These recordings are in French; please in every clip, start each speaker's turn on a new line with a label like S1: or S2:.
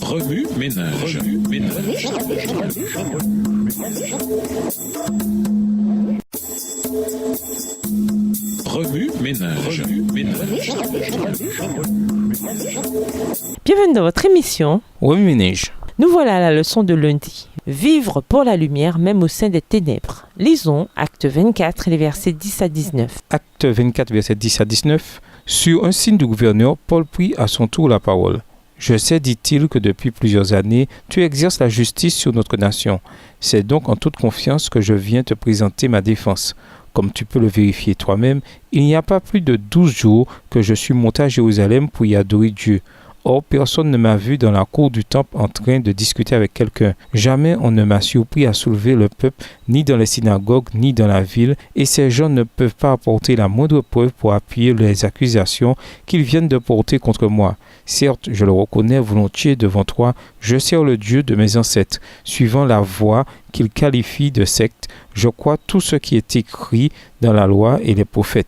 S1: Remue ménage. Remue ménage.
S2: Bienvenue dans votre émission
S3: Remue ménage.
S2: Nous voilà à la leçon de lundi. Vivre pour la lumière même au sein des ténèbres. Lisons Acte 24, les versets 10 à 19.
S3: Acte 24, versets 10 à 19. Sur un signe du gouverneur, Paul prit à son tour la parole. Je sais, dit-il, que depuis plusieurs années, tu exerces la justice sur notre nation. C'est donc en toute confiance que je viens te présenter ma défense. Comme tu peux le vérifier toi-même, il n'y a pas plus de 12 jours que je suis monté à Jérusalem pour y adorer Dieu. Or, personne ne m'a vu dans la cour du temple en train de discuter avec quelqu'un. Jamais on ne m'a surpris à soulever le peuple, ni dans les synagogues, ni dans la ville, et ces gens ne peuvent pas apporter la moindre preuve pour appuyer les accusations qu'ils viennent de porter contre moi. Certes, je le reconnais volontiers devant toi, je sers le Dieu de mes ancêtres, suivant la voie qu'ils qualifient de secte. Je crois tout ce qui est écrit dans la loi et les prophètes.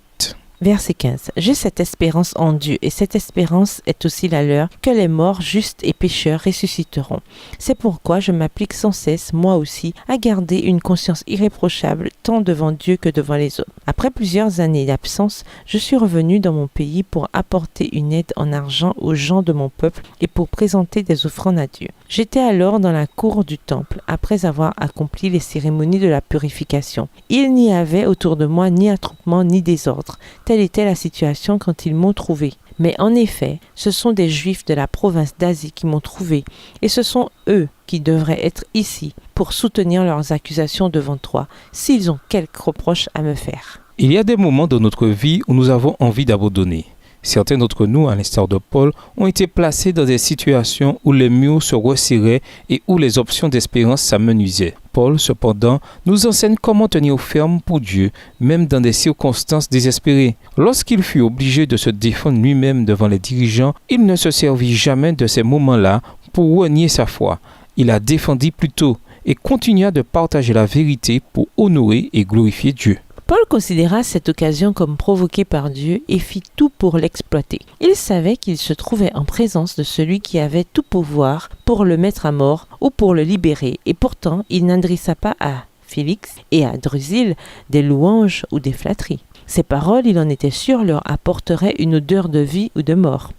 S2: Verset 15. J'ai cette espérance en Dieu, et cette espérance est aussi la leur, que les morts justes et pécheurs ressusciteront. C'est pourquoi je m'applique sans cesse, moi aussi, à garder une conscience irréprochable, tant devant Dieu que devant les hommes. Après plusieurs années d'absence, je suis revenu dans mon pays pour apporter une aide en argent aux gens de mon peuple et pour présenter des offrandes à Dieu. J'étais alors dans la cour du temple, après avoir accompli les cérémonies de la purification. Il n'y avait autour de moi ni attroupement ni désordre. Telle était la situation quand ils m'ont trouvé. Mais en effet, ce sont des Juifs de la province d'Asie qui m'ont trouvé, et ce sont eux qui devraient être ici pour soutenir leurs accusations devant toi, s'ils ont quelques reproches à me faire.
S3: Il y a des moments dans notre vie où nous avons envie d'abandonner. Certains d'entre nous, à l'instar de Paul, ont été placés dans des situations où les murs se resserraient et où les options d'espérance s'amenuisaient. Paul, cependant, nous enseigne comment tenir ferme pour Dieu, même dans des circonstances désespérées. Lorsqu'il fut obligé de se défendre lui-même devant les dirigeants, il ne se servit jamais de ces moments-là pour renier sa foi. Il la défendit plutôt et continua de partager la vérité pour honorer et glorifier Dieu.
S2: Paul considéra cette occasion comme provoquée par Dieu et fit tout pour l'exploiter. Il savait qu'il se trouvait en présence de celui qui avait tout pouvoir pour le mettre à mort ou pour le libérer, et pourtant il n'adressa pas à Félix et à Drusille des louanges ou des flatteries. Ces paroles, il en était sûr, leur apporteraient une odeur de vie ou de mort.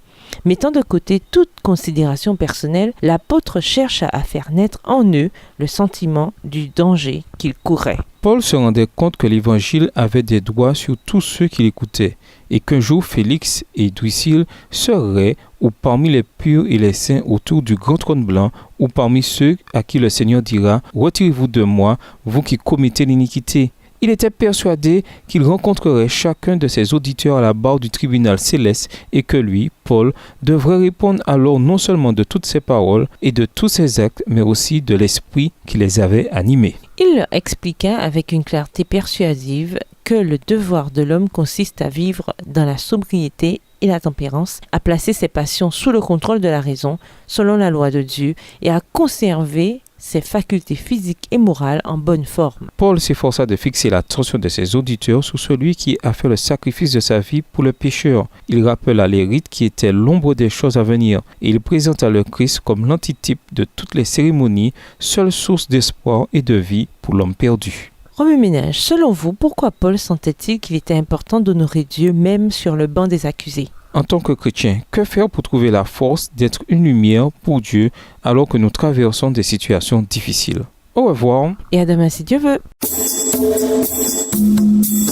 S2: Mettant de côté toute considération personnelle, l'apôtre chercha à faire naître en eux le sentiment du danger qu'ils couraient.
S3: Paul se rendait compte que l'Évangile avait des droits sur tous ceux qui l'écoutaient, et qu'un jour Félix et Drusille seraient ou parmi les purs et les saints autour du grand trône blanc, ou parmi ceux à qui le Seigneur dira « Retirez-vous de moi, vous qui commettez l'iniquité ». Il était persuadé qu'il rencontrerait chacun de ses auditeurs à la barre du tribunal céleste et que lui, Paul, devrait répondre alors non seulement de toutes ses paroles et de tous ses actes, mais aussi de l'esprit qui les avait animés.
S2: Il leur expliqua avec une clarté persuasive que le devoir de l'homme consiste à vivre dans la sobriété et la tempérance, à placer ses passions sous le contrôle de la raison, selon la loi de Dieu, et à conserver ses facultés physiques et morales en bonne forme.
S3: Paul s'efforça de fixer l'attention de ses auditeurs sur celui qui a fait le sacrifice de sa vie pour le pécheur. Il rappela les rites qui étaient l'ombre des choses à venir, et il présenta le Christ comme l'antitype de toutes les cérémonies, seule source d'espoir et de vie pour l'homme perdu.
S2: Remue ménage, selon vous, pourquoi Paul sentait-il qu'il était important d'honorer Dieu même sur le banc des accusés?
S3: En tant que chrétien, que faire pour trouver la force d'être une lumière pour Dieu alors que nous traversons des situations difficiles? Au revoir.
S2: Et à demain si Dieu veut.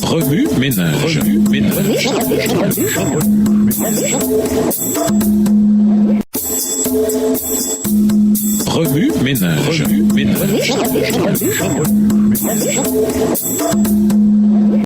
S1: Remue ménage. Remue ménage.